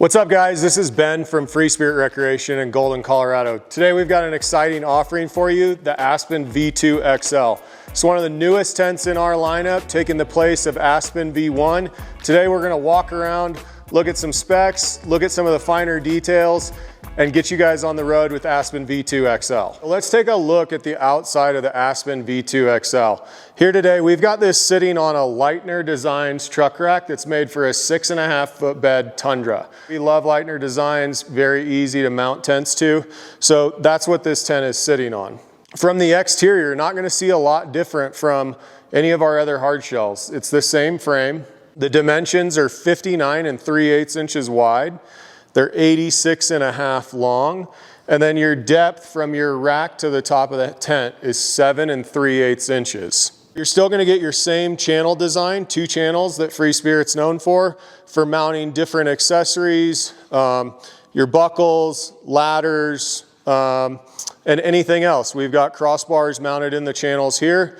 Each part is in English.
What's up guys, this is Ben from Free Spirit Recreation in Golden, Colorado. Today we've got an exciting offering for you, the Aspen V2 XL. It's one of the newest tents in our lineup, taking the place of Aspen V1. Today we're gonna walk around, look at some specs, look at some of the finer details, and get you guys on the road with Aspen V2 XL. Let's take a look at the outside of the Aspen V2 XL. Here today, we've got this sitting on a Leitner Designs truck rack that's made for a 6.5 foot bed Tundra. We love Leitner Designs, very easy to mount tents to. So that's what this tent is sitting on. From the exterior, you're not gonna see a lot different from any of our other hard shells. It's the same frame. The dimensions are 59 3/8 inches wide. They're 86.5 long. And then your depth from your rack to the top of that tent is 7 3/8 inches. You're still gonna get your same channel design, 2 channels that Free Spirit's known for mounting different accessories, your buckles, ladders, and anything else. We've got crossbars mounted in the channels here.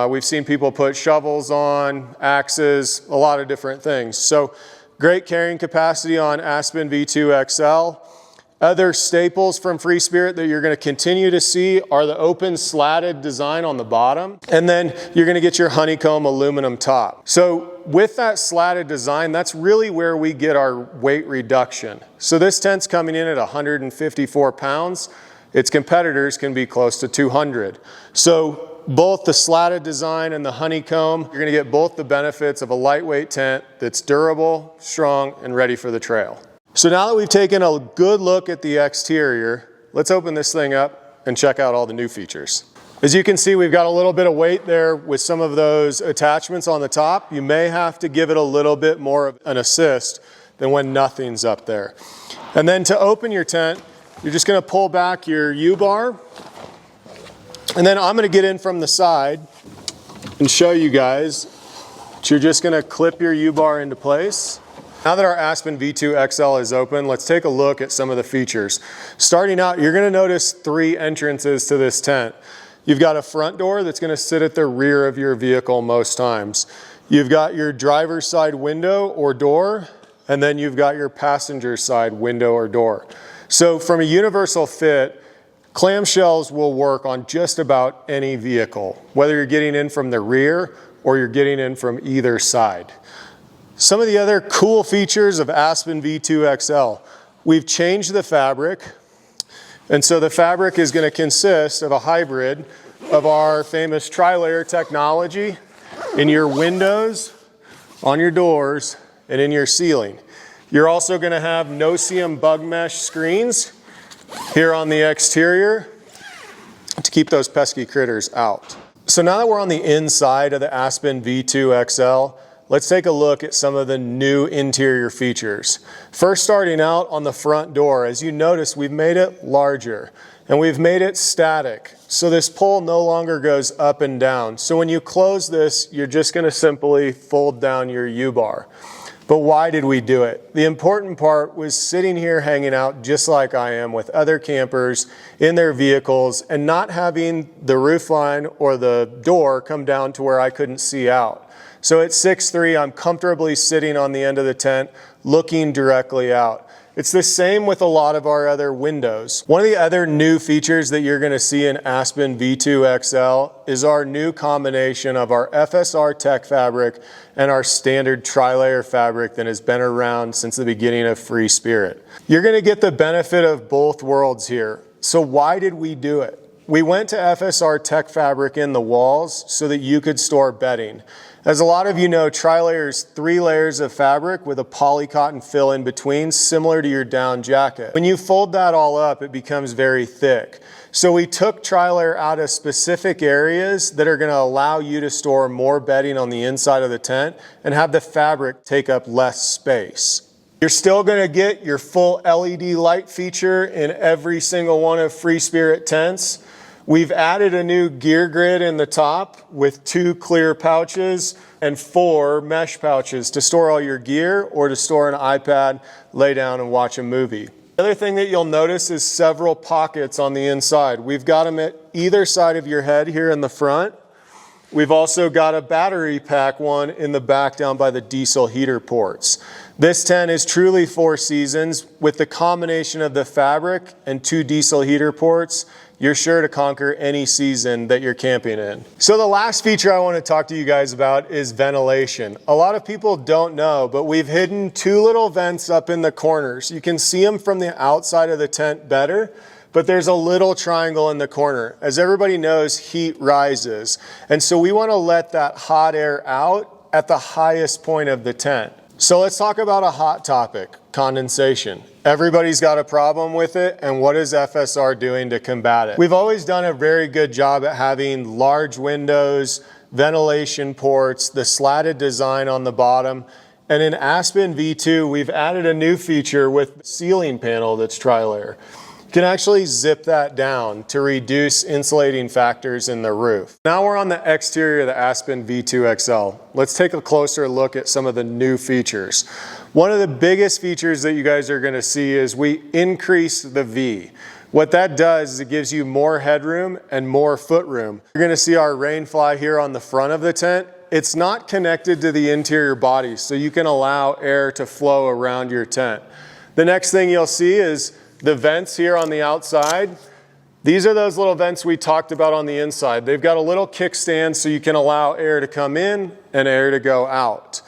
We've seen people put shovels on, axes, a lot of different things. So great carrying capacity on Aspen V2 XL. Other staples from Free Spirit that you're gonna continue to see are the open slatted design on the bottom, and then you're gonna get your honeycomb aluminum top. So with that slatted design, that's really where we get our weight reduction. So this tent's coming in at 154 pounds. Its competitors can be close to 200. So both the slatted design and the honeycomb, you're gonna get both the benefits of a lightweight tent that's durable, strong, and ready for the trail. So now that we've taken a good look at the exterior, let's open this thing up and check out all the new features. As you can see, we've got a little bit of weight there with some of those attachments on the top. You may have to give it a little bit more of an assist than when nothing's up there. And then to open your tent, you're just gonna pull back your U-bar, and then I'm gonna get in from the side and show you guys that you're just gonna clip your U-bar into place. Now that our Aspen V2 XL is open, let's take a look at some of the features. Starting out, you're gonna notice 3 entrances to this tent. You've got a front door that's gonna sit at the rear of your vehicle most times. You've got your driver's side window or door, and then you've got your passenger side window or door. So from a universal fit, clamshells will work on just about any vehicle, whether you're getting in from the rear or you're getting in from either side. Some of the other cool features of Aspen V2 XL, we've changed the fabric. And so the fabric is going to consist of a hybrid of our famous tri-layer technology in your windows, on your doors, and in your ceiling. You're also going to have no-seam bug mesh screens here on the exterior to keep those pesky critters out. So now that we're on the inside of the Aspen V2 XL, let's take a look at some of the new interior features. First, starting out on the front door, as you notice, we've made it larger and we've made it static. So this pull no longer goes up and down. So when you close this, you're just gonna simply fold down your U-bar. But why did we do it? The important part was sitting here hanging out just like I am with other campers in their vehicles and not having the roof line or the door come down to where I couldn't see out. So at 6'3", I'm comfortably sitting on the end of the tent, looking directly out. It's the same with a lot of our other windows. One of the other new features that you're gonna see in Aspen V2 XL is our new combination of our FSR tech fabric and our standard tri-layer fabric that has been around since the beginning of Free Spirit. You're gonna get the benefit of both worlds here. So why did we do it? We went to FSR tech fabric in the walls so that you could store bedding. As a lot of you know, tri-layer is 3 layers of fabric with a poly cotton fill in between, similar to your down jacket. When you fold that all up, it becomes very thick. So we took tri-layer out of specific areas that are gonna allow you to store more bedding on the inside of the tent and have the fabric take up less space. You're still gonna get your full LED light feature in every single one of Free Spirit tents. We've added a new gear grid in the top with 2 clear pouches and 4 mesh pouches to store all your gear or to store an iPad, lay down and watch a movie. The other thing that you'll notice is several pockets on the inside. We've got them at either side of your head here in the front. We've also got a battery pack one in the back down by the diesel heater ports. This tent is truly 4 seasons. With the combination of the fabric and 2 diesel heater ports, you're sure to conquer any season that you're camping in. So the last feature I want to talk to you guys about is ventilation. A lot of people don't know, but we've hidden 2 little vents up in the corners. You can see them from the outside of the tent better, but there's a little triangle in the corner. As everybody knows, heat rises. And so we want to let that hot air out at the highest point of the tent. So let's talk about a hot topic, condensation. Everybody's got a problem with it, and what is FSR doing to combat it? We've always done a very good job at having large windows, ventilation ports, the slatted design on the bottom, and in Aspen V2, we've added a new feature with ceiling panel that's tri-layer. You can actually zip that down to reduce insulating factors in the roof. Now we're on the exterior of the Aspen V2 XL. Let's take a closer look at some of the new features. One of the biggest features that you guys are going to see is we increase the V. What that does is it gives you more headroom and more footroom. You're going to see our rain fly here on the front of the tent. It's not connected to the interior body, so you can allow air to flow around your tent. The next thing you'll see is the vents here on the outside. These are those little vents we talked about on the inside. They've got a little kickstand so you can allow air to come in and air to go out.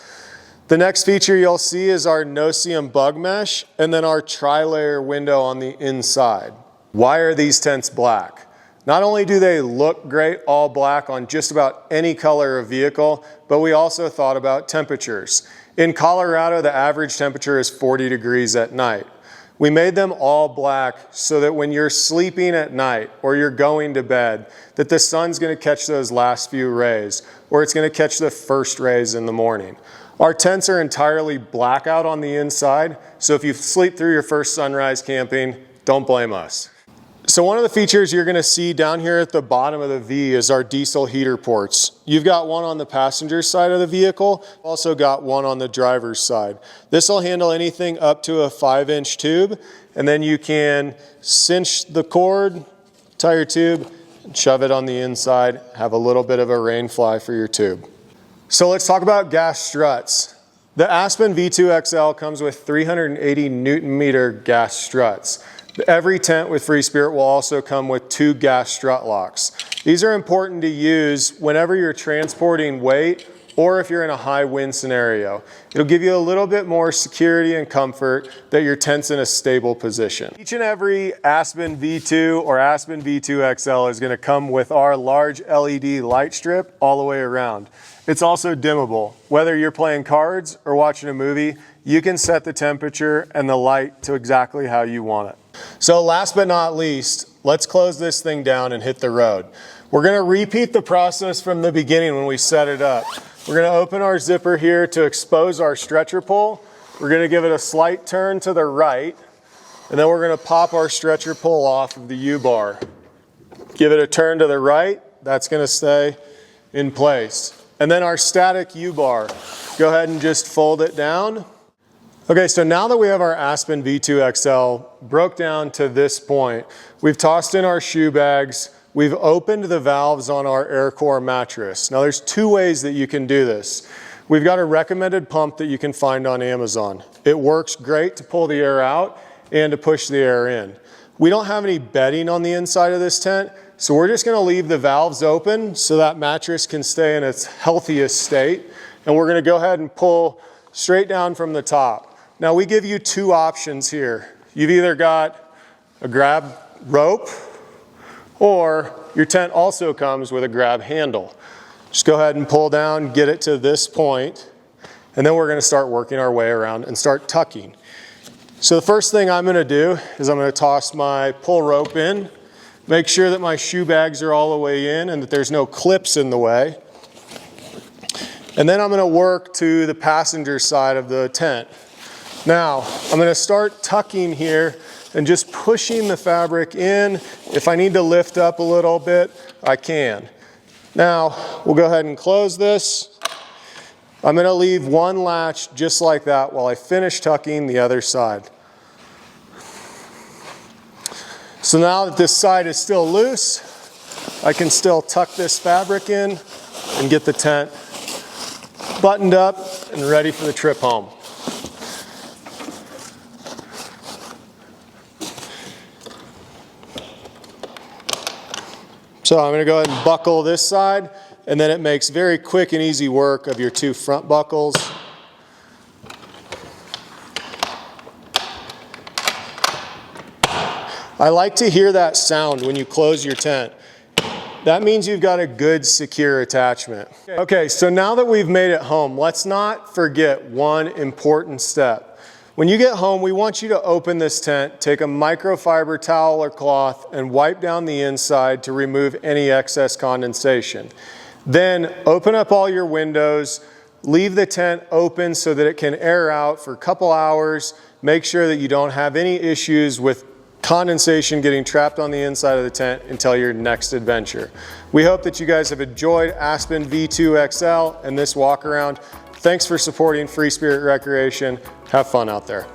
The next feature you'll see is our no-seam bug mesh and then our tri-layer window on the inside. Why are these tents black? Not only do they look great all black on just about any color of vehicle, but we also thought about temperatures. In Colorado, the average temperature is 40 degrees at night. We made them all black so that when you're sleeping at night or you're going to bed, that the sun's going to catch those last few rays, or it's going to catch the first rays in the morning. Our tents are entirely blackout on the inside, so if you sleep through your first sunrise camping, don't blame us. So one of the features you're going to see down here at the bottom of the V is our diesel heater ports. You've got one on the passenger side of the vehicle, also got one on the driver's side. This will handle anything up to a 5-inch tube, and then you can cinch the cord, tie your tube, and shove it on the inside, have a little bit of a rain fly for your tube. So let's talk about gas struts. The Aspen V2 XL comes with 380 Newton meter gas struts. Every tent with Free Spirit will also come with 2 gas strut locks. These are important to use whenever you're transporting weight or if you're in a high wind scenario. It'll give you a little bit more security and comfort that your tent's in a stable position. Each and every Aspen V2 or Aspen V2 XL is going to come with our large LED light strip all the way around. It's also dimmable. Whether you're playing cards or watching a movie, you can set the temperature and the light to exactly how you want it. So last but not least, let's close this thing down and hit the road. We're going to repeat the process from the beginning when we set it up. We're going to open our zipper here to expose our stretcher pole. We're going to give it a slight turn to the right, and then we're going to pop our stretcher pole off of the U-bar. Give it a turn to the right. That's going to stay in place. And then our static U-bar, go ahead and just fold it down. Okay, so now that we have our Aspen V2 XL broke down to this point, we've tossed in our shoe bags, we've opened the valves on our AirCore mattress. Now there's 2 ways that you can do this. We've got a recommended pump that you can find on Amazon. It works great to pull the air out and to push the air in. We don't have any bedding on the inside of this tent, so we're just going to leave the valves open so that mattress can stay in its healthiest state. And we're going to go ahead and pull straight down from the top. Now we give you 2 options here. You've either got a grab rope or your tent also comes with a grab handle. Just go ahead and pull down, get it to this point, and then we're going to start working our way around and start tucking. So the first thing I'm going to do is I'm going to toss my pull rope in, make sure that my shoe bags are all the way in and that there's no clips in the way. And then I'm going to work to the passenger side of the tent. Now, I'm going to start tucking here and just pushing the fabric in. If I need to lift up a little bit, I can. Now, we'll go ahead and close this. I'm going to leave one latch just like that while I finish tucking the other side. So now that this side is still loose, I can still tuck this fabric in and get the tent buttoned up and ready for the trip home. So I'm gonna go ahead and buckle this side, and then it makes very quick and easy work of your two front buckles. I like to hear that sound when you close your tent. That means you've got a good, secure attachment. Okay, so now that we've made it home, let's not forget one important step. When you get home, we want you to open this tent, take a microfiber towel or cloth, and wipe down the inside to remove any excess condensation. Then open up all your windows, leave the tent open so that it can air out for a couple hours. Make sure that you don't have any issues with condensation getting trapped on the inside of the tent until your next adventure. We hope that you guys have enjoyed Aspen V2 XL and this walk around. Thanks for supporting Free Spirit Recreation. Have fun out there.